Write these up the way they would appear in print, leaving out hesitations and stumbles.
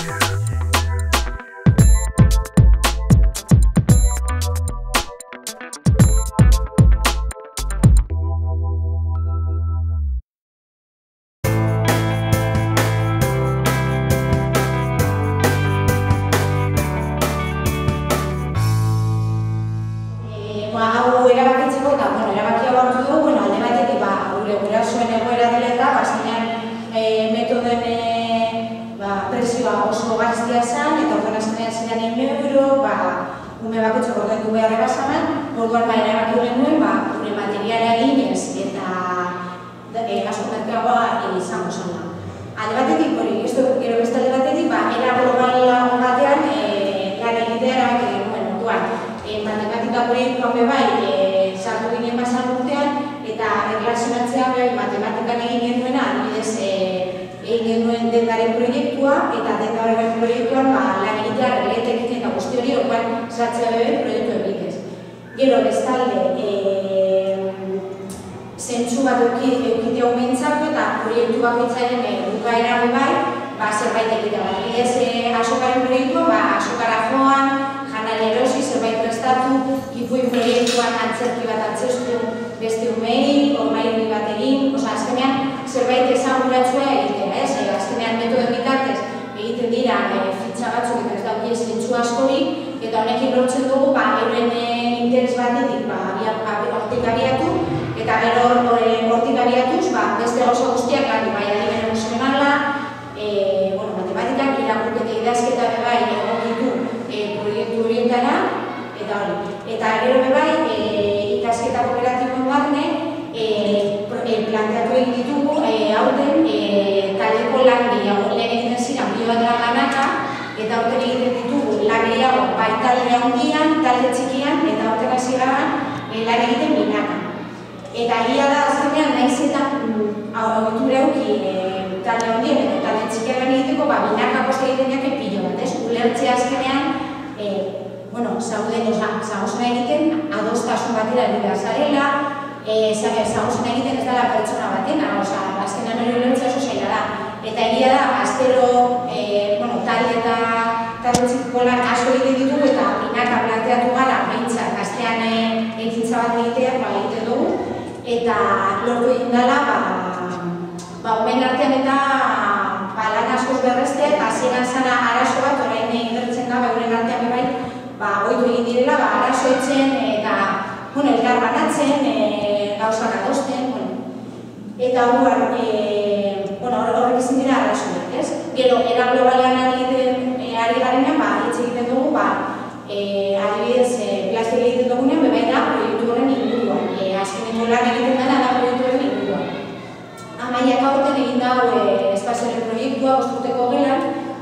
Hau erabakitzeko eta erabakia hartu dugu, alde batetik gure gurasoen egoera dela eta azkenean metodoen presioa oso garestia zen eta orduan azkenean ziren €1, ume bakoitzak ordaindu behar ebazaman, orduan erabaki genuen gure materiala eginez eta asko merkeagoa izango zela. Alde batetik hori, gero beste alde batetik, era global batean lan egitea erabaki genuen orduan. Matematika proiektuan sartu ginen basan urtean eta erlazionatzea matematikan egin genuena, adibidez egin genuen dendaren proiektua eta dendaren proiektuan lan egitea regletekin eta guzti hori orduan sartzea proiektu egitez. Gero bestalde zentzu bat eukitea umentzako eta proiektu bakoitzaren bukaera zerbait egitea. Adibidez azokaren proiektua, azokara joan, janari erosi, zerbait prestatu, kifui proiektuan antzerki bat antzestu beste umei, ormairri bat egin, azkenean zerbait esanguratzua egitea, azkenean metodo bitartez egiten dira fitxa batzuk eta ez dauki zentzu askorik, eta honekin lortzen dugu euren interes batetik hortik abiatu, eta gero hortik abiatuz beste gauza guztiak gari, adibidez emozionala, matematikak irakurketa idazketa egokitu proiektu horietara, eta hori. Eta gero ikasketa kooperatiboen barne planteatu egin ditugu aurten taldeko lan gehiago. Lehen egiten ziren bioatra ganaka, eta aurten egiten ditugu lan gehiago bai talde handian, talde txikian, eta aurten hasi gara lan egiten binaka. Eta egia da azkenean nahiz eta ohitura eduki talde handien eta talde txikian lan egiteko binaka koste egiten jake pilo bat, ulertzea azkenean zagozena egiten adostasun batera edera zarela, zagozena egiten ez dela pertsona batena, azkenean hori ulertzea oso zaila da. Eta egia da, aztero talde eta talde txikiko lan asko egiten ditugu eta binaka planteatu gara, behintzat, gaztean ekintza bat egiteak egiten dugu, eta lortu egin dela, omen artean eta lan askoz berreztea, eta hasieran zara arazo bat, orain ingertzen da, euren artean ohitu egin direla, arazo etzen eta elkar banatzen, gauzak adosten, eta horrek izin dira arazoak, ez? Gero, era globalean ari garenean, hitz egiten dugu, adibidez, plastik egiten dugunean, bebaina proiektu horren inguruan. Azkeneko lan egiten dena da proiektu horren inguruan. Amaiak aurten egin dago espazioaren proiektua, bosturteko gelan,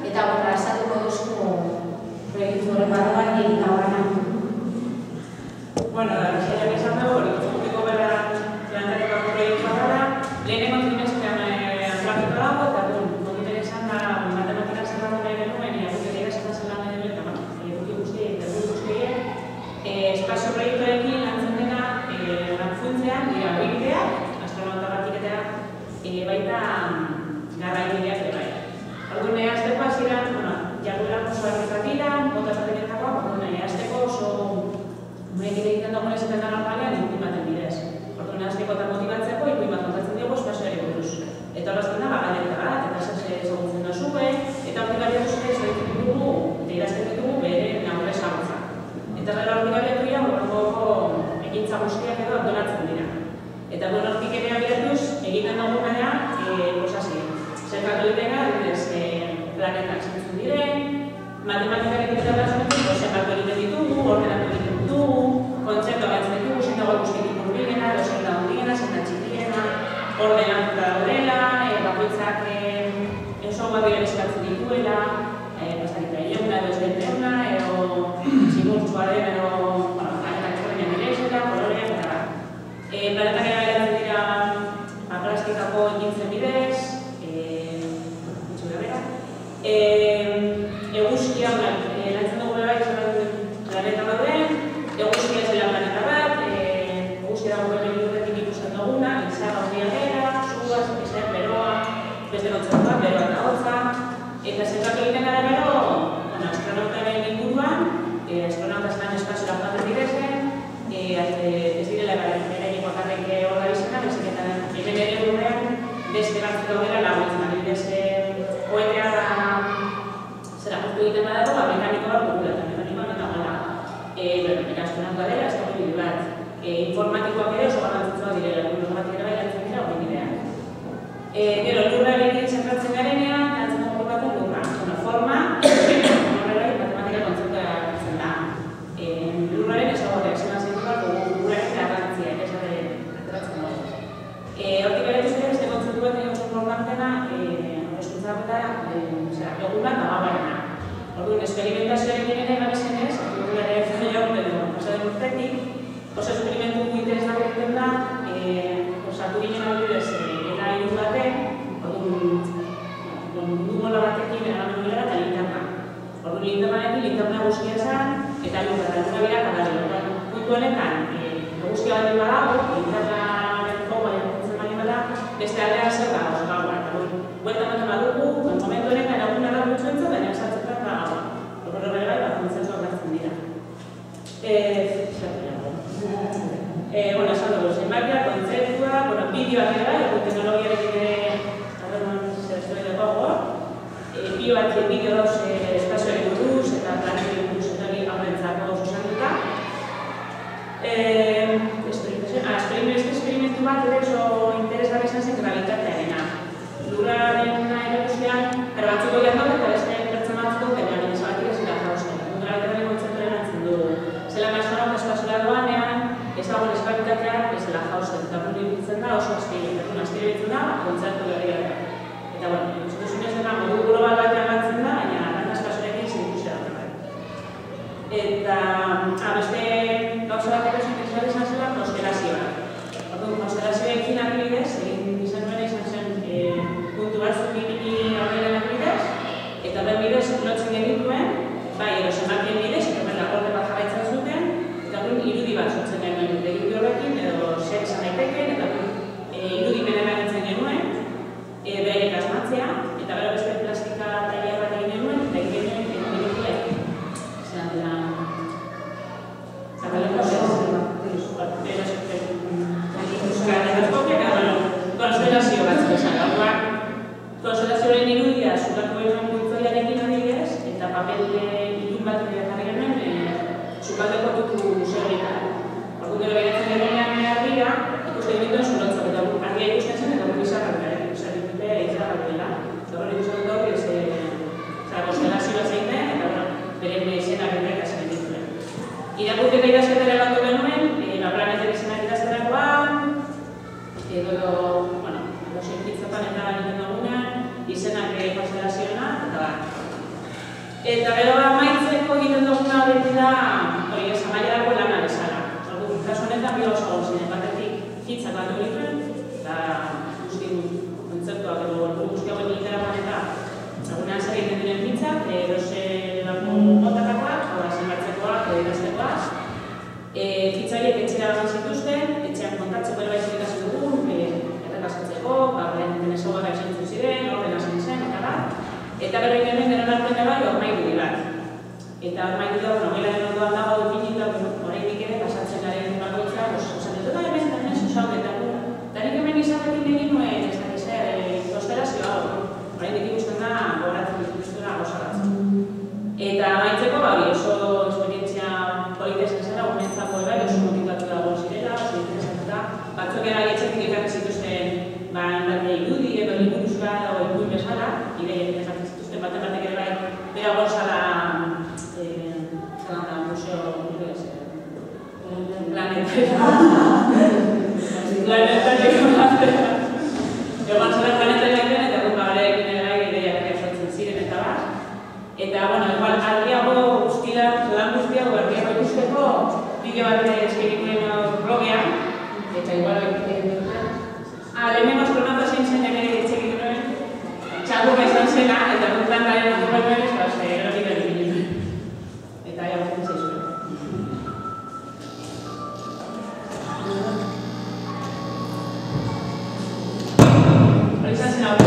eta azatuko duzu proiektu horren barruan egin dago gana. Bueno, zailan esan dago, bosturteko gelan plantateko proiektua gara, lehenengo trimestrean antolatuko dago, eta kontutan esan da matematikak zerratu nahi genuen, agurketik esan zelan nahi duen, eta eduki guztiek, derru guztiek, espazio proiektuarekin lantzen dena funtzean, dira habilideak, astronauta eta baita garraibideak ere bai. Orduan, hasteko hasieran, jarduerak oso errezatik dira, mota zatenetakoa, hasteko oso gurekin egiten dagoen esaten da normalean ikuin baten bidez. Orduan, hasteko eta motibatzeko ikuin bat kontatzen dugu espazioari buruz. Eta horazten da, galdeketa bat, eta zase ezagutzen da zuen, eta hortik abiatu zuen ezagutzen ditugu, eta irazten ditugu bere nagure esagutza. Eta gero hortik abiatu dira, horrengoko ekintza guztiak edo antolatzen dira. Eta hortik ere abiatuz, egiten duguna posazio. Zerkatu ditena, planetak zentzun diren, matematikak egiten da zuenetik, zerkatu egiten ditugu, ordenatu egiten ditugu, kontzeptu agatzen ditugu, zendago guztietik urbilena, zenda hundiena, zenda txikiena, ordenatuta daudela, bakoitzak euso bat diren eskatzen dituela, pasarita ileuna edo esbenteuna, edo zimurtzuaren edo planetak ezberdinak direzeta, koloreak eta gara. Planetak erabiltzen dira plastikako ekintzen bidez, eguzkia lantzen dugu bebai planeta dauden, eguzkia zela planeta bat, eguzkia dago bere lurretik ikusten duguna, izar handia gera, zua, beroa, beste notzen bat, beroa eta hotza, Eta zentratu egiten gara gero, astronautaren inguruan, astronautastan espaziora joaten direzen, ez direla beraiek bakarrik horra bizena, bezik eta hemen ere urrean beste batzuk daudela laguntzen. Adibidez, koetea da zera justu egiten badago, mekaniko bat dugula, eta mekanikoan eta gara astronauta dela, ez da bide bat. Informatikoak ere oso garrantzitsua direla, informatika bai lantzen dira hori bideak. Gero, lurrarekin zentratzen garenean, lantzen dugu baten lurra. Forma, horrela, matematika kontzeptua hartzen da. Lurraren ezaguatek, zelan zentuak lurraren garrantzia, ateratzen dugu. Hortik ere duzuten, este kontzeptu bat oso importantena, eskuntzapeta, egunak agabarena. Orduan, esperimentazioarekin ere gabezenez, lurraren efeioak edo pasaden urtetik, oso esperimentu interesak egiten da, sartu ginen adibidez eta irun baten, mundu mola batekin eraman gara eta linterna. Orduan linternarekin linterna guztia zen eta lurra birak adari. Puntu honetan, guztia bat badago, linterna fogoa jatzen bali bada, beste aldea zer da oso gaua. Buelta ematen badugu, momentu honetan eraguna da gutxu entzat, baina esatzetan da gaua. Horre bai, kontzentuak hartzen dira. Esan dugu, zenbakia, kontzeptua, bideoak ere bai, teknologiarekin bideo dauz espazioari buruz eta planetari buruz eta aurrentzako zuzenduta. Esperimentu bat ere oso interesgarri izan zen gravitatearena. Lurraren erosioan, batzuko jandok eta beste pertsona batzuk baina esabatik ez dira jauzen. Gravitatearen kontzeptuaren antzen dugu. Zelan astronauta espazioa doanean, ez dagoen espazioatean ez dela jauzen. Eta hori biltzen da oso azkiri da, kontzertu berri gara. Eta, instituzionez dena modu global batean batzen da, baina lana espazioarekin zirikusia da. Eta, beste gauza bat ere interesgarri izan zela konstelazioa. Konstelazioekin adibidez, egin izan nuen izan zen puntu batzuk ipini aurreren adibidez, eta horren bidez lotzen genituen, bai, erosemakien bidez, eta horren lakorde bat jarraitzen zuten, eta horren irudi bat zutzen genuen irudi horrekin, edo zer izan daiteken, eta irudipena eragintzen genuen, beraiek asmatzea, eta bero beste plastika taila bat egin genuen, eta egin genuen irudipuen. Zeran dela... Konstelazio bat zuzan, konstelazioaren irudia zurako egin multzoiarekin adibidez, eta papel ilun bat jarri genuen zukaldeko duku museoetan. Ordu gero behiratzen genuenean argia, ikusten genituen zulotzak, eta argia ikusten zen eta burri izarrak garen, izarrak dela. Horren ikusten dut hori, konstelazioa zeiten, eta bere izenak berrek azen dituen. Irakurketa idazketara latu genuen, planetari izenak idazketakoan, edo, zientifikoan eta egiten dugunean, izenak konstelazioena, eta bat. Eta gero amaitzeko egiten duguna beti da, hori amaiarako lana bezala. Kasu honetan bi oso gauzen, batetik hitzak bat egiten, eta guzti kontzeptuak edo guzti hauen literakoan eta egunean zer egiten diren hitzak, eroselako motatakoak, hau da zenbatzekoak, idaztekoak. Hitzaiek etxera eman zituzten, etxean kontatzeko ere baizik ikasi dugun, errekaskatzeko, Venezuela gaitzentzen ziren, ordena zen zen, eta bat. Eta gero egiten denon artean bai, ormairudi bat. Eta ormairudi da, gelaren ondoan dago dupinita, oraindik ere pasatzen garen bakoitza, osan dut, eta hemen zuzau, eta nik hemen izatekin egin nuen, ez da zer, konstelazio hau. Oraindik ikusten da, gogoratzen dituztena gozaratzen. Eta maitzeko, hori oso esperientzia politezen zela, gumentzako ere, oso motivatu dago zirela, oso interesatuta. Batzuk era etxetik ekarri zituzten irudi edo liburuzka edo ipuin bezala, ideien ekarri zituzten batek ere bai, bera gozala museo planetariako batean. Egon zela planetariak den, eta gupagarek ere bai ideiak esortzen ziren eta bat. Eta, igual, argiago guztiak, lan guztiago argiago ikusteko, bideo bat eskerikoen blogean, eta igual egiten duten. Lehenengo astronauta zein zen ere etxekin duen, txakurra izan zena, eta plantaren aturra nuen, erotik egin ginen. Eta ega batzen zaizuen. Hori izan zen hau.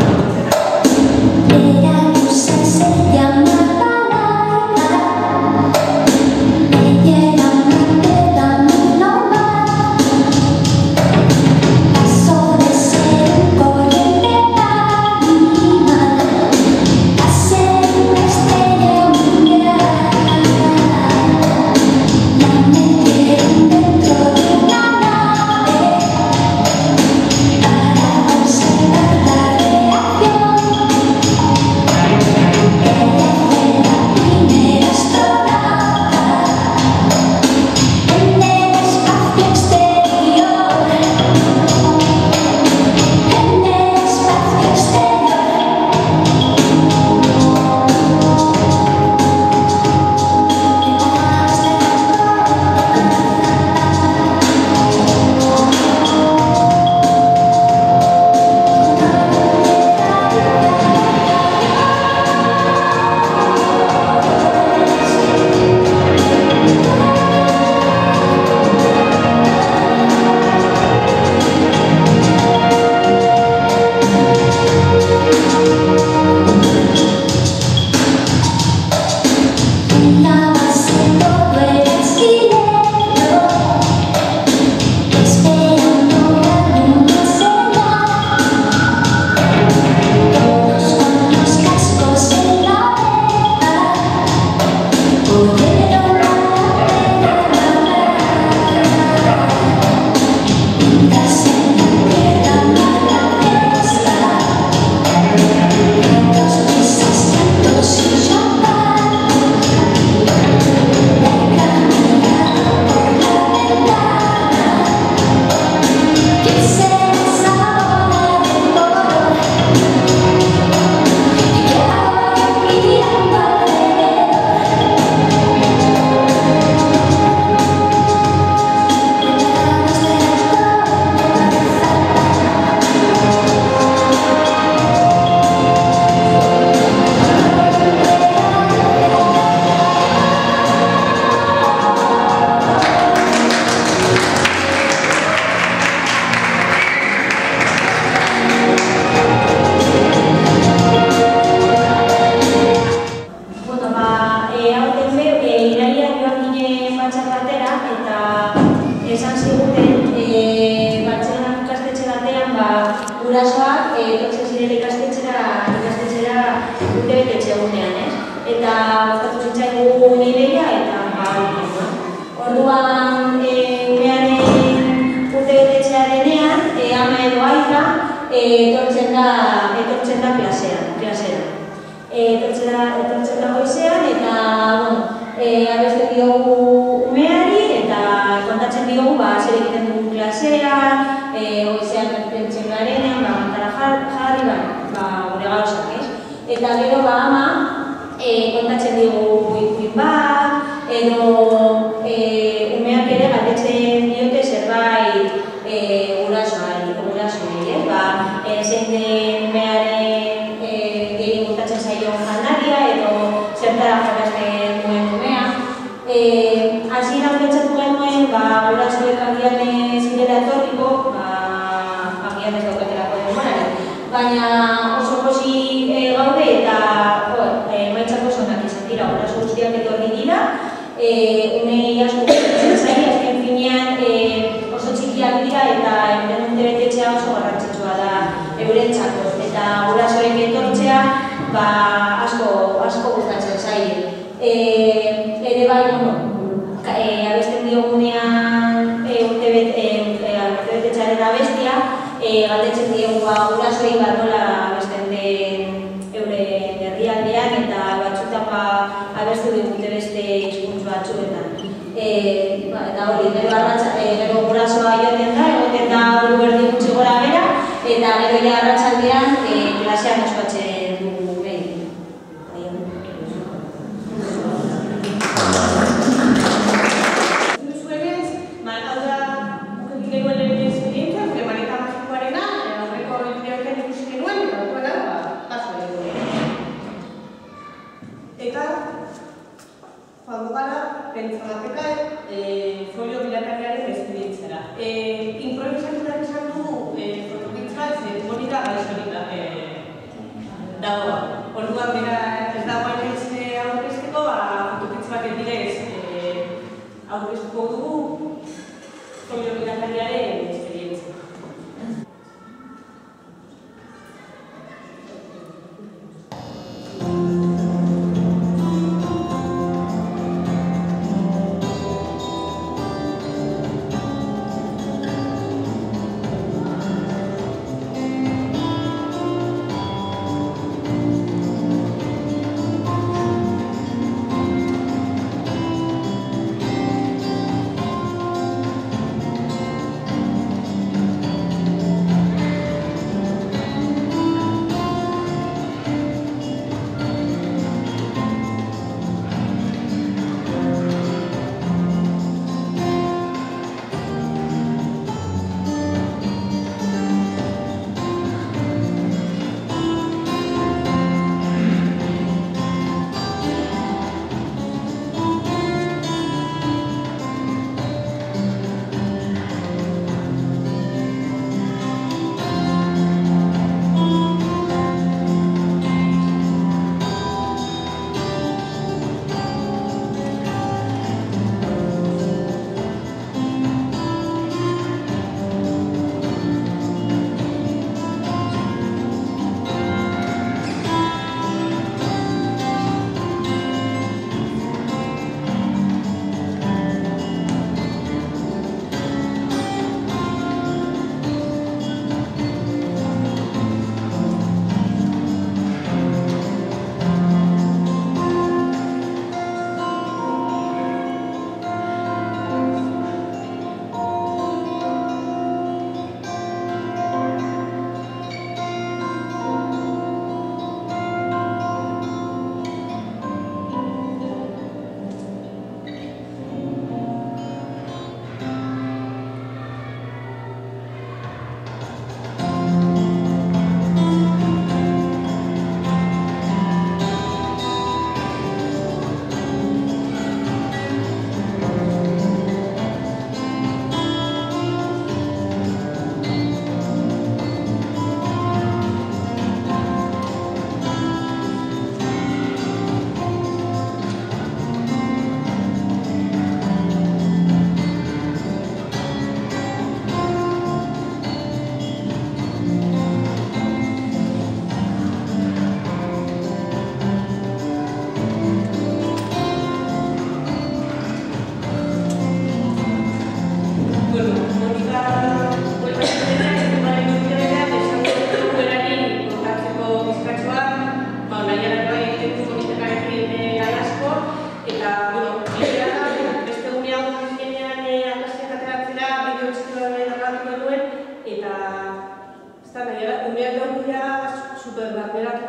etortzeta goizean, eta, abesten diogu umeari, eta kontatzen diogu, zer egiten dugu klasean, goizean pentzen garenean, mantara jarri, gure gauzak, ez? Eta gero, ama, kontatzen diogu buikuin bat, edo umeak ere galdetzen diote zerbait gurasoei, zein den umearen gehien gustatzen zaion janaria, edo zertara jolazten duen umea. Hasieran pentsatu genuen, gurasoek agian zirela etorriko, agian ez daukaterako denboraren, baina oso pozik gaude eta emaitzak oso onak izan dira, guraso guztiak etorri dira, unei asko gustatzen zaie, azken finean oso txikiak dira eta euren urtebetetzea oso garrantzitsua da eurentzako, eta gurasoek etortzea asko gustatzen zaie. Ere bai, abesten diogunean urtebetetzearen abestia, galdetzen diogu gurasoei nola abesten den euren herrialdean, eta batzutan abestu digute beste hizkuntz batzuetan. Eta hori, gero gurasoa joaten da, egoten da ordu erdi gutxi gora bera, eta gero ja arratsaldean klasean ospatzen dugu behin. Zuenez, hau da, genuen lehen esperientzia, gure maleta magikoarena, aurreko bideoetan ikusi genuen, eta duena, paso egin. Eta, joango gara, pentsamateka folio bilakarriaren esperientziara. Improvisaturak izan dugu fotokintza, hori da gaixorik dagoa. Orduan bera ez dagoen ez aurkezteko, fotokintza baten bidez aurkeztuko dugu folio bilakarriaren esperientzia.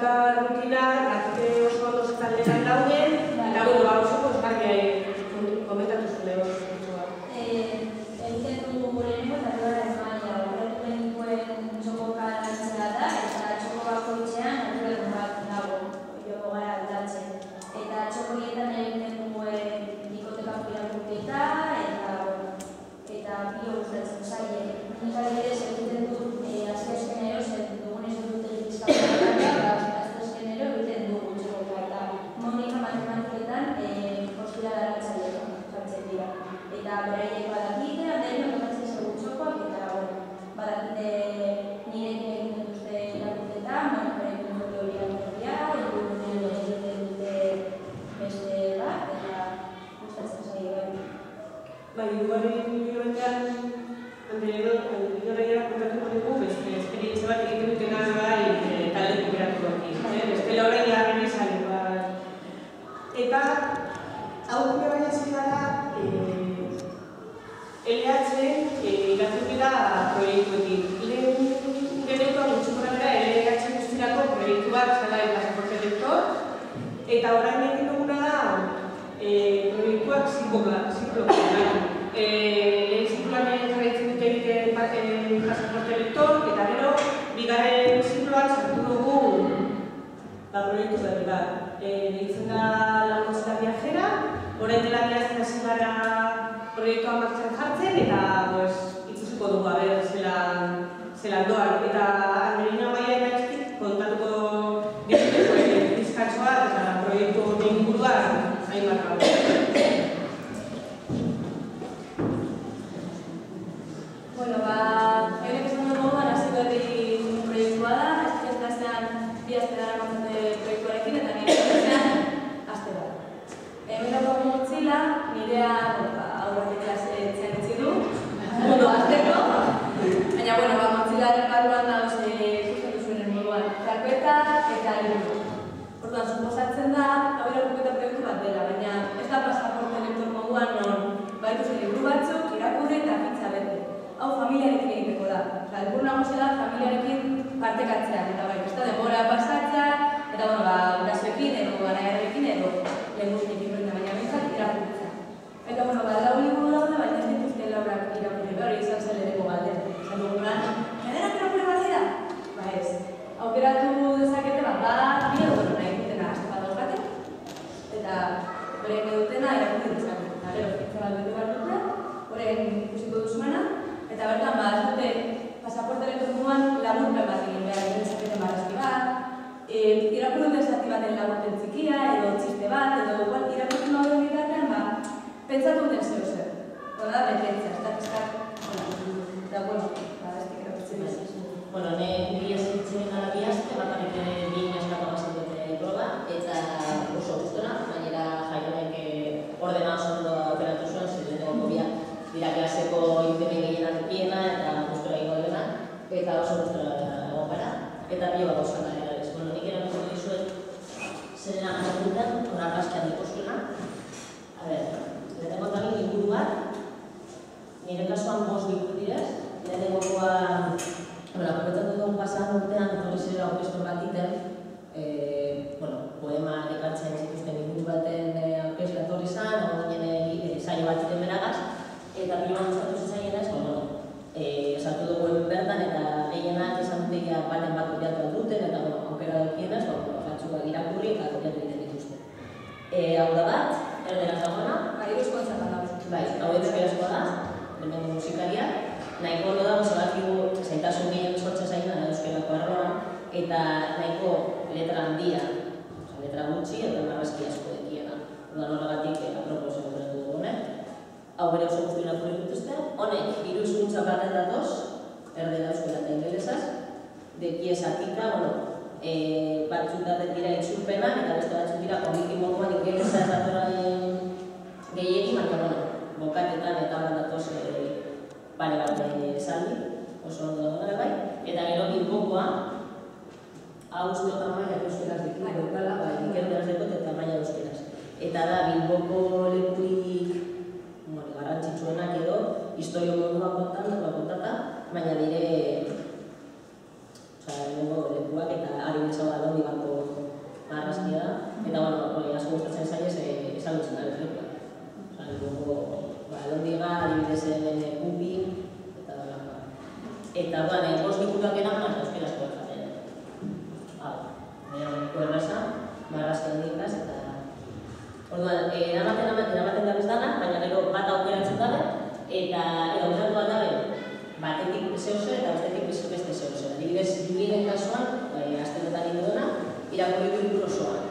eta rutina, dakite oso ondo zetan dauden, eta oso posgarria komentatu zule hor. Egiten dugu lehenengo eta bigarren maila, horretu genituen txokoka lantzea da, eta txoko bakoitzean naturalen bat dago, joko gara aldatzen. Eta txokoietan egiten dugu dikoteka irakurketa, eta bio gustatzen zaie. Nik adibidez egiten dut asteazkenero, zen dugunez dut egitizkagoa asteazkenero egiten dugu txokoka, eta Monika matematiketan postira daratzaile jartzen dira. Eta beraiek badakite, handaino tokatzen zego txokoak, eta badakite nirekin egiten duzte irakurketa, Monika dute hori irakurkia, egiten dute beste bat, eta gustatzen zaie bai. Bai, duaren hilabetean, Andrea kontatuko dugu, beste esperientzia bat egiten dutena bai talde kooperatiboekin. Bestela orain jarren izan bat. Eta hau gure baina zidara LH iratzen dira proiektuekin. Lehen geneukan gutxiko gara LH guztirako proiektu bat zela el pasaporte lector, eta orain egin duguna da proiektuak zikloak. Lehen zikloan jarraitzen dute egiten pasaporte lector, eta gero bigarren zikloan sartu dugu proiektu berri bat. Deitzen da laguntzela viajera, orain dela bihazten hasi gara proiektua martxan jartzen, eta ikusiko dugu zelan doan. Eta Anderina Maia eta estik kontatuko gizteko bizkatxoa eta proiektu honen inguruan hainbat gau. Egin esan dut moduan, hasi berri proiektua da, ez bi aste dara matzate proiektuarekin, eta nire astean aste bat. Hemen dago motzila, nirea aurretik klaseetzen etzi du, ondo azteko, baina motzilaren barruan da sustatu zuen moduan karpeta eta liburu. Orduan, suposatzen da, hau irakurketa proiektu bat dela, baina ez da pasaporte lektor moduan non baituz liburu batzuk, irakurri eta fitxa bete. Hau familiarekin egiteko da. Helburu nagusia da familiarekin partekatzean, eta bai, ez da denbora pasatzea, eta gurasoekin edo anaiarekin edo lehenguzinekin berda, baina bintzat irakurtzea. Eta lau liburu daude, baina ez dituzten laurak irakurri, hori izan zen leheneko galdera. Esan dugunan, generak irakurri bat dira? Ba ez. Aukeratu dezakete bat bi edo nahi dutena aste bat daukate, eta horrek dutena irakurri dezakete. Eta gero, fitza bat bete bat dute, horren ikusiko duzuena, eta bertan ez dute pasaportaren turnuan laburpen bat egin behar egin zaketen barrazki bat, irakurri zati baten laburpen txikia, edo txiste bat, edo irakurri nauden bitartean, pentsatu duten zeo zer. Oda, betetzea, ez da pizkat, eta ez dikeratzen ez. Nire ezitzen gara bihazte, bakarrik bi neskatu gazen dute proba, eta oso guztona, gainera jaionek ordena oso ondo operatu zuen, ziren biak dira klaseko intemen gehienak piena eta guztora ingo dena, eta oso guztora egon gara, eta bio bat osan gara ez. Nik erakutzen dizuet zerena gazatutan, argazkian dikozuena. Lehenengo talin liburu bat, nire kasuan 5 liburu direz, lehenengokoa komentatu dugun pasan urtean, hori zirela aurkeztu bat iten, poema ekartzen zituzten liburu baten aurkezla etorri zan, ginen saio bat iten beragaz, eta piloan gustatu zaienez, sartu dugu bertan eta gehienak esan dute baten bat kopiatu duten, eta aukera dukienez, batzuak irakurri eta kopiatu egiten dituzte. Hau da bat, erderaz dagoena. Eusko entzatan da. Bai, hau euskerazkoa da, hemen musikaria. Nahiko ondo dago, zebatigu zaitasun gehien sortzen zaina euskerako arloan, eta nahiko letra handia, letra gutxi eta narrazki asko dekiena. Orduan horregatik apropos egokeratu dugunek. Hau bere oso guzti irakurri dituzte. Honek, 3 hizkuntza baten datoz, erdera, euskera eta ingelesaz. Deki esatika, batzuk daten dira itzulpenak, eta beste batzuk dira komiki moduan ingelesa ez datorren gehiegi, baina bokatetan eta horan datoz pare bat esaldi, oso ondo dagoen bai. Eta gero Bilbokoa, hau uste eta maia euskeraz dekin daukala, ikerderaz dekot eta maia euskeraz. Eta da Bilboko lekurik garrantzitsuenak edo, historio modua kontata, baina dire lekuak eta ari betxagoa dondi bako osoan.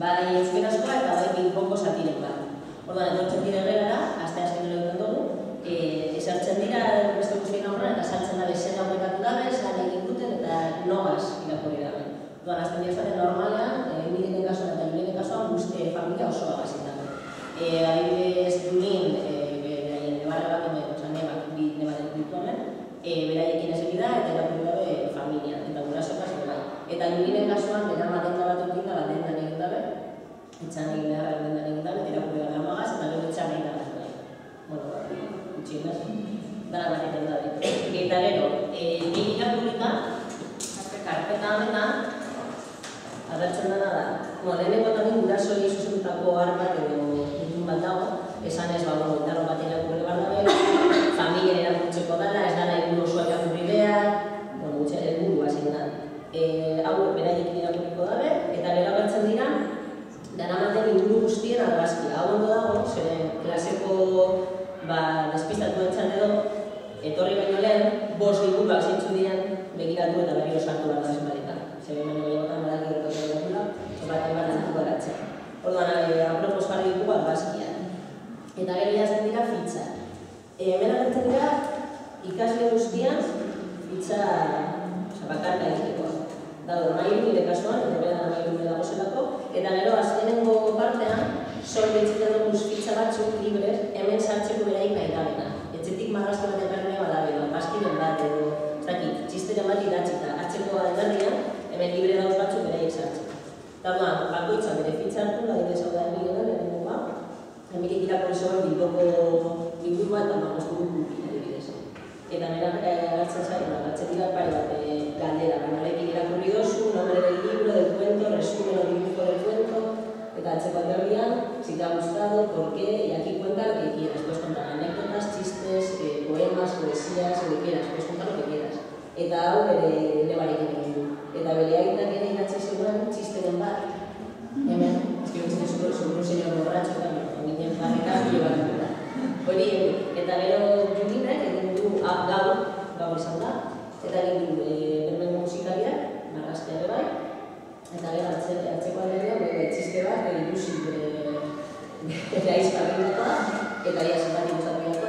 Bai euskarazkoa eta bai ping-pongo zatiren bat. Orduan, etortzen dira gerara, aste-azken egiten dugu, esartzen dira beste guztien aurrean eta saltzen dabe zen aurrekatu dabe, zelan egin duten eta nogaz irakurri dabe. Orduan, azten dira normalean, Emilien kasuan eta Julien kasuan guzti familia osoa bazin dabe. Adibidez, Julien, beraien nebarra bat, nebaren dituamen, beraiekin ez egida eta irakurri dabe familia, eta gurasokaz bai. Eta Julien kasuan, dena matenda bat egin da, dendan egin dabe, etxan egin beharra dendan egin dabe, irakurri dabe amagaz, eta gero etxan egin dabe. Bueno, utxinaz, dara bat egin dabe. Eta gero, nik irakurrika, karpeta honetan, agertzen dena da. Lehenengo eta nik gurasoi zuzentutako har bat edo ditun bat dago, esan ez indarro bat irakurri behar dabe, familien erakurtzeko dela, ez dara helburu osoa irakurri behar, gutxe helburu hazin da. Hau beraiekin irakurriko dabe, eta gero agertzen dira, daramaten inguru guztien argazkia. Hau ondo dago, zeren klaseko despistatu entzan edo, etorri baino lehen, 5 liburuak zeintzu dian begiratu eta berriro sartu behar da zenbatetan. Zeren baino gehiagotan badaki gertatu dugula, baten bat lantuko eratzea. Orduan, apropos jarri ditugu argazkiak. Eta gero jazten dira fitxa. Hemen agertzen dira ikasle guztian fitxa bakarka egiteko. Daude, Mailu nire kasuan, eta bera Mailu nire dago zelako, eta gero azkenengo partean, sorte etxetan dugu fitxa batzuk libres, hemen sartzeko beraik nahi dabena. Etxetik marrazki bat ekarri badabe, paskiren bat edo, ez dakit, txisteren bat idatzita, hartzeko edarrian, hemen libre dauz batzuk beraik sartzeko. Eta duan, bakoitzan bere fitxa hartu, adibidez hau da Emilien, lehenengoa, Emilik irakurri zoen Bilboko ingurua eta Magostuko kulpina adibidez. Eta nera agertzen zain, agertzen dira pare bat galdera, norekin irakurri dozu, nombre del libro, del cuento, resumen o dibujo del cuento, eta atzeko aterrian, si te ha gustado, por qué, y aquí cuenta lo que quieras. Puedes contar anécdotas, chistes, poemas, poesías, lo que quieras, puedes contar lo que quieras. Eta hau bere lebarekin egin du. Eta bere aitak ere idatzi zegoen txisteren bat. Hemen, eskribitzen zuen señor borratxo, eta ginen barrikaz bileban dut. Hori, eta gero Julinek egin du gaur izan da, eta egin du bermengo musikariak, marraztea ere bai, eta gero hartzeko alderea, txiste bat, ikusi bere aizpak egindakoa, eta ia zenbati guztatuako.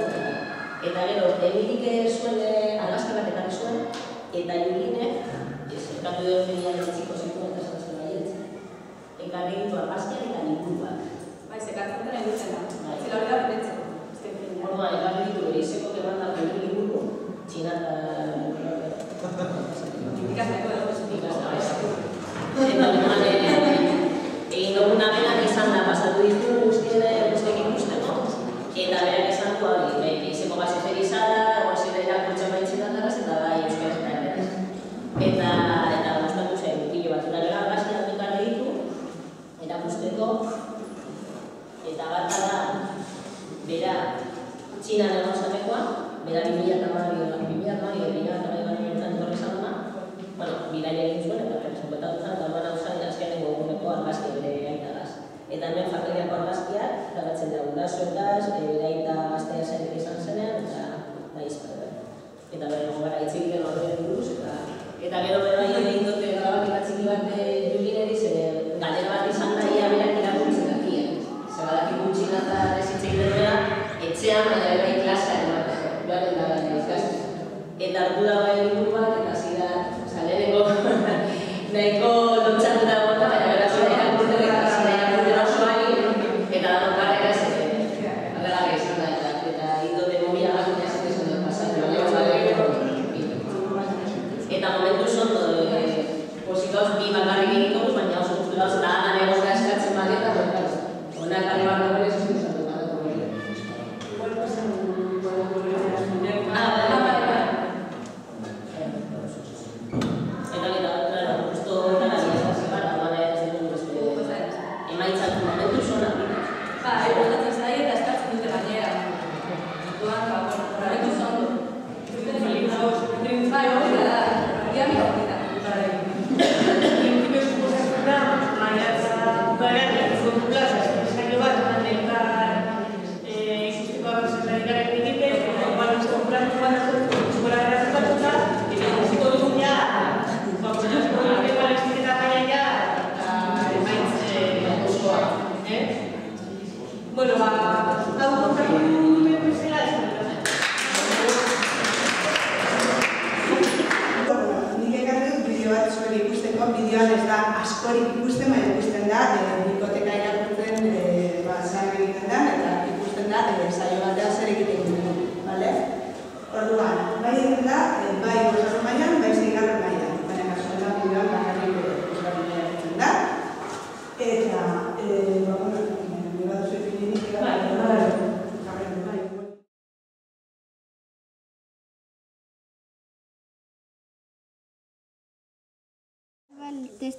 Eta gero, Emilik zuen argazki bat ekarri zuen, eta Julinek, zerkatu edo genial etxiko zituen eta esan baietz, ekarri ditu argazkiak eta liburuak. Bai, zekatzen dena egiten da. Zela hori da betetzeko. Orduan, ekarri ditu erizeko kebandako liburu, txinata... Ikasteko edo ikasteko. Eta egin duguna benak izan da, pasatu ditu guztien ikusteko, eta berak esan du hori, izeko gazi ferizada, gozera irakurtzen baitzitan daraz, eta bai euskaraz eta eredaz. Eta gustatu zen, pilo bat, eta gara argazkiak ekarri ditu, erakusteko, eta bat da, bera, Txinan egon zatekoa, bera 2008 bidaia egin zuen, eta representatu zen, eta duan hau zen, azkeneko eguneko argazki bere aitagaz. Eta hemen familiako argazkiak, garatzen da gurasoetaz, bere aita gaztea zen izan zenean, eta izpare. Eta bere egon gara itxegiten horren buruz, eta gero bere bai egin dute grabak ikatziki bat Julineri, galdera bat izan da ia berak irakurtzen dakien. Badaki gutxina eta desitxegiten dira, etxean, baina bere bai klasea emateko, joaren da gana ikasten. Eta hartu da bai liburuak, eta zira, lehenengo nahiko lontxatu da gota, baina gara zira irakurtzen eta zira irakurtzen oso ari, eta da nonkarreka agara izan da, eta indote mobila gazten jasen izan dut pasatu. Eta momentu zondo,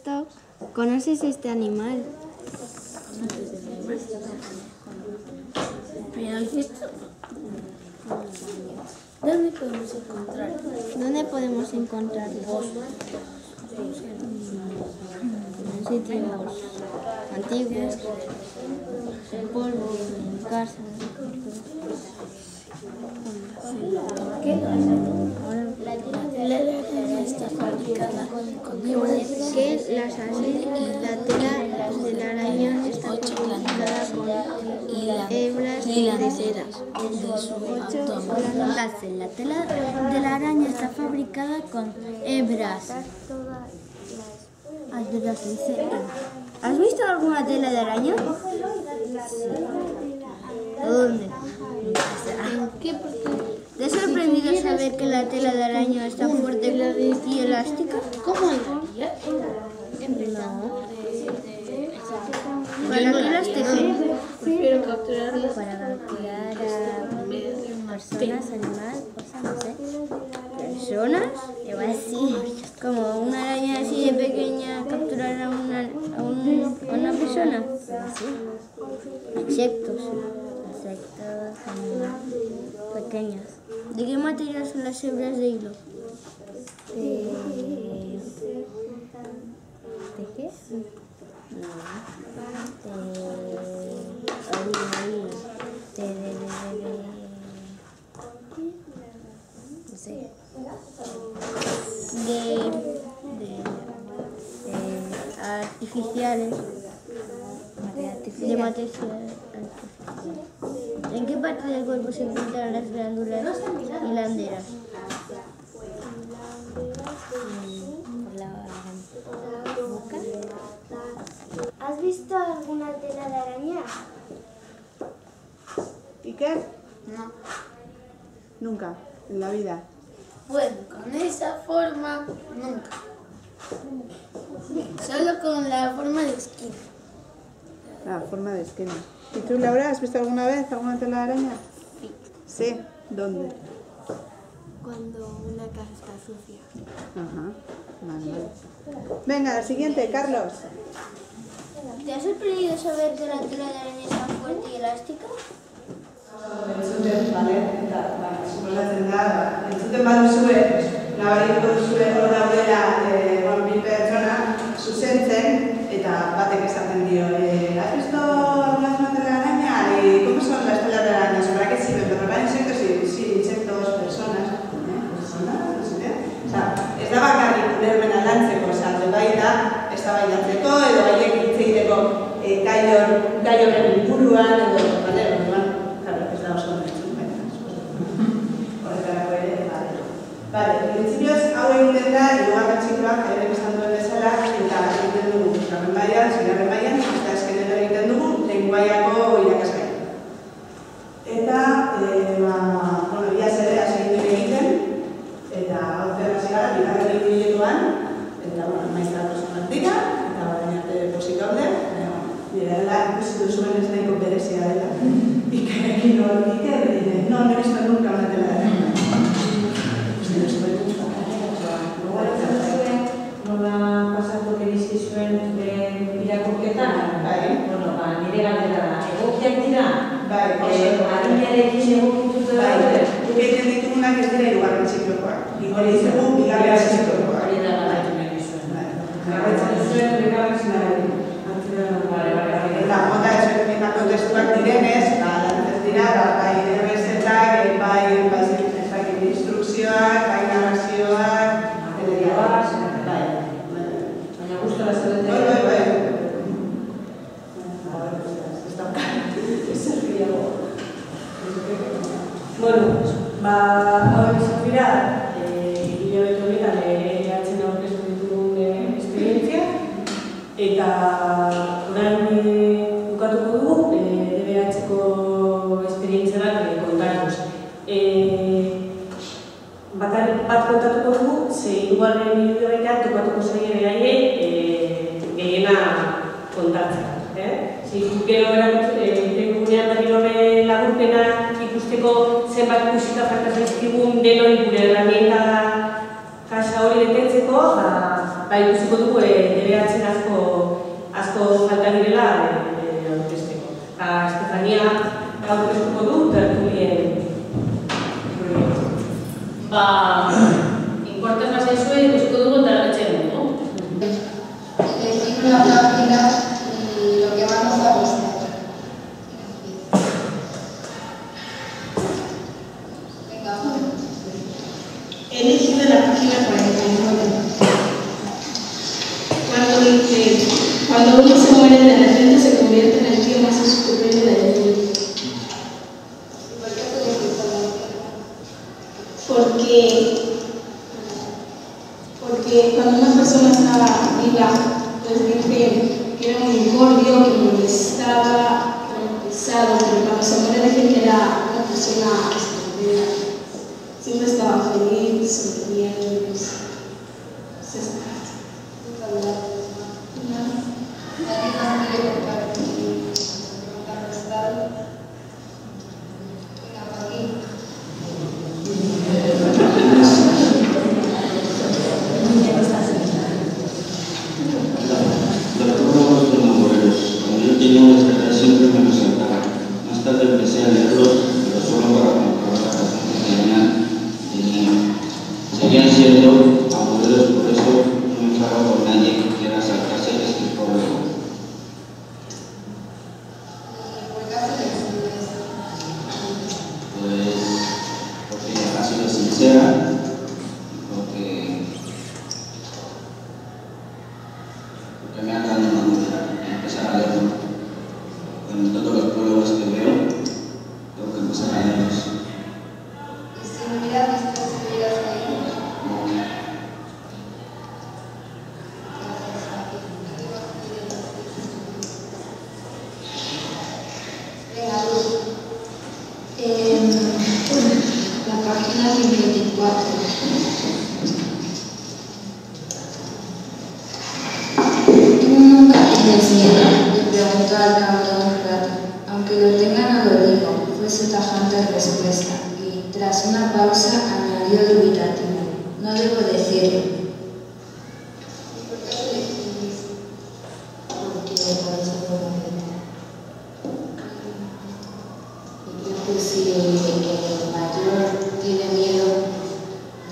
visto? ¿Conoces este animal? ¿Pero has visto? ¿Dónde podemos encontrar? ¿Dónde podemos encontrarlos? En sitios antiguos, en polvo, en casa. ¿Qué? La tela de araña está fabricada con hebras. ¿Qué las hace? La tela de la araña está fabricada con hebras de seda. La tela de la araña está fabricada con hebras. ¿Has visto alguna tela de araña? ¿Dónde? ¿En qué parte? ¿Te ha sorprendido saber que la tela de araña está fuerte y elástica? ¿Cómo haría? ¿Para qué las tejen? Prefiero capturarlas. Para capturar a personas, animales, cosas, no sé. ¿Personas? Igual sí. Como una araña así de pequeña capturar a una persona. Sí. Insectos. Pequeñas. ¿De qué material son las hebras de hilo? ¿De qué? No sé. Artificiales. De material artificial. ¿En qué parte del cuerpo se encuentran las glándulas hilanderas? Por la boca. ¿Has visto alguna tela de araña? ¿Y qué? No. Nunca, en la vida. Bueno, con esa forma, nunca. Solo con la forma de esquina. Ah, forma de esquema. ¿Y tú, Laura, has visto alguna vez alguna tela de araña? Sí. Sí. ¿Dónde? Cuando una casa está sucia. Ajá. Vale. Venga, la siguiente, Carlos. ¿Te ha sorprendido saber que la tela de araña es tan fuerte y elástica? Entzuten, bale, eta, suposatzen da, entzuten baduzue, nabarituko duzue hor daudela, bi pertsona zuzentzen, eta batek esaten dio, ¿has visto alguna tela de araña? ¿Y cómo son las telas de araña? ¿Para qué sirven? ¿Pero para insectos? Sí, insectos, personas, personas, no sé qué. O sea, ez da bakarrik ulermena lantzeko, bai da, eztabaidatzeko, edo haiek hitz egiteko gai horren inguruan, edo, bale, Vale, principios hau egiten da, hirugarren zikloak ere esan duen bezala, eta egiten dugu bigarren mailan, seigarren mailan, eta azkenean egiten dugu lenguaiako irakasgai. Eta, iaz ere hasi egiten, eta aurten hasi gara, bigarren hiruhilekoan, eta maizta personak dira, eta baina arte posik gaude, nire dela, ikusi duzuen ez nahiko berezia dela. Ikarekin hortik, no he visto nunca una tela de araña. Nola pasatuko dizkizuen irakurketan, nire galdera da. Egokiak dira? Adinarekin egokituta daude? Egiten ditugunak ez dira hirugarren ziklokoak. Hori dizugu bigarren ziklokoak. Hori da galdatu nahi dizuen. Garretzen duzuen bigarren ziklokoak. Eta mota ezberdinetako testuak direnez, lantzen dira, bai errezetak, bai instrukzioak, bai narrazioak, baina gustora zaudete. Bueno, hauek izan dira, hilabete honetan lehatzen aurkeztu ditugun esperientziak, eta orain bukatuko dugu DBH-ko esperientzia bat kontatuz. Bat kontatuko dugu, ze hirugarren bideo baitean tokatuko zaie beraiei gehiena kontatzea. Gero egiten gunean berri laburpena ikusteko zenbat ikusita falta zaizkigun denoi gure herramienta kasa hori betetzeko, ikusiko dugu DBH asko falta direla aurkezteko. Estefania aurkeztuko du tertulien proiektu. Inportaz bazaizue ikusiko dugu eta erretxean dugu. Elegir una práctica y lo que más nos va a gustar. Venga. He elegido la página 49. Cuando uno se muere de repente se convierte en el tío más estupendo del mundo. ¿Por qué te elegiste la Porque cuando una persona estaba viva, pues dije que era un incordio, que me molestaba, traumatizado, pero cuando se muere dije que era una persona estupenda. Siempre estaba feliz, sonriendo, pues se está. Seguían siendo aburridos, por eso no entraba con nadie que quiera saltarse de este problema. Pues porque ha sido sincera, porque me ha dado una manera de empezar a leerlo. Con todos los problemas que veo, tengo que empezar a leerlos. ¿Y si miras nuestras vidas ahí? La página 54. Tú nunca tienes miedo de preguntar al cabo de un rato. Aunque lo tenga no lo digo, fue su tajante respuesta. Y tras una pausa añadió dubitativo. No debo decirlo. ¿Por qué te elegís? Porque me parece bonito. Y creo que si el mayor tiene miedo,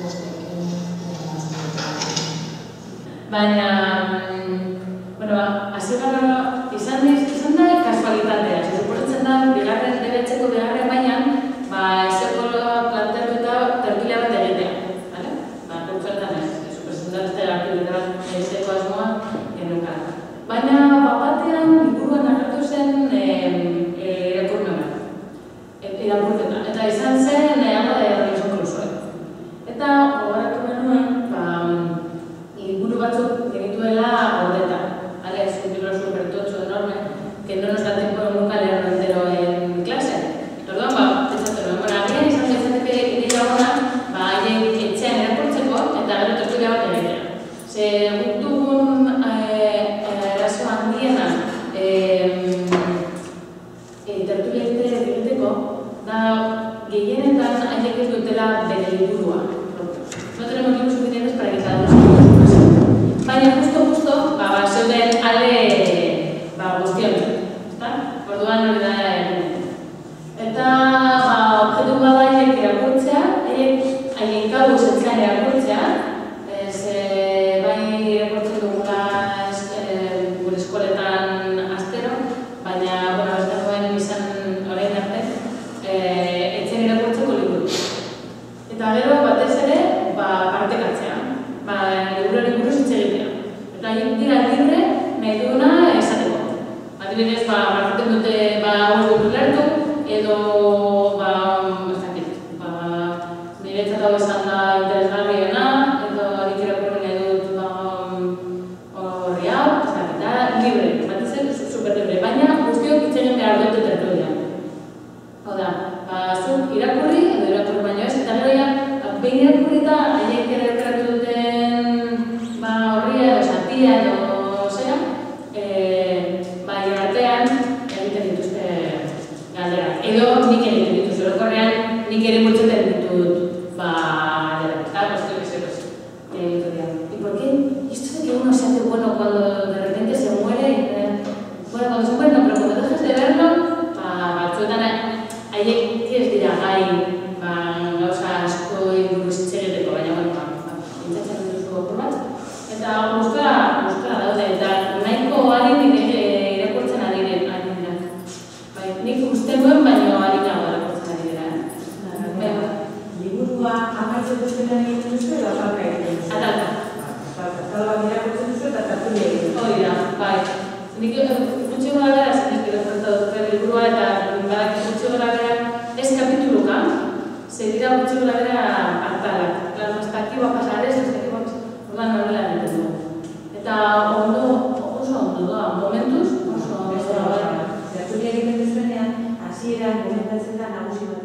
los pequeños tienen más miedo. Baina, hasi gara izan da kasualitatea. Suposatzen da, DBH-ko bigarren mailan, ezeko planteatuta tertulia bat egitea. Pertsuetan ez, suposatzen da ezeko asmoa geneukan. Baina, batean, liburuan agertu zen irakurketa. Eta izan zen, Ama de Robinson Crusoe. Eta, gogoratu genuen, liburu batzuk genituela gordeta. Es un libro súper tocho, enorme, que no nos da tiempo nunca leerlo entero en clase. Orduan, pentsatu, agian izan dezatzeke ideia ona, haien etxean erakurtzeko eta gero tertulia bat egitea. Ze guk dugun eraso handiena tertulia egiteko, da gehienetan haiek ez dutela bere liburua. No tenemos libros suficientes para que cada uno se baina justo, zeuden ale guztion, orduan hori da eta objektu bada haiek irakurtzea, haien kabuz etxean irakurtzea, bai irakurtzen dugula gure eskoletan astero, baina, ez dagoen izan orain arte, etxean irakurtzeko liburu. Eta gero batez ere, partekatzea, liburuari buruz hitz egitea. Eta haiek dira libre nahi duguna esateko. Adibidez, markatzen dute hau dut ulertu, edo niretzat hau esan da interesgarriena, edo adik irakurri nahi dut horri hau, eta libre, batez ere super libre, baina guztiok hitz egin behar dute tertulia. Hau da, zuk irakurri, edo irakurri baino ez, eta gero behin irakurrita haiek irakurri duten horria edo zatia edo zera, artean egiten dituzte galderak. Edo nik egiten dituz, orokorrean nik ere multzaten ditut galderak. Esto de que gutxi gora bera, zenek dut liburua eta badakit gutxi gora bera ez kapituluka, ze dira gutxi gora bera hartalak. Claro, hasta aquí va a pasar esto, hasta aquí va a pasar... Orduan horrela egiten du. Eta oso ondo doa, momentuz oso ondo doa. Zertu egiten duzuenean, hasieran komentatzen da nagusi bat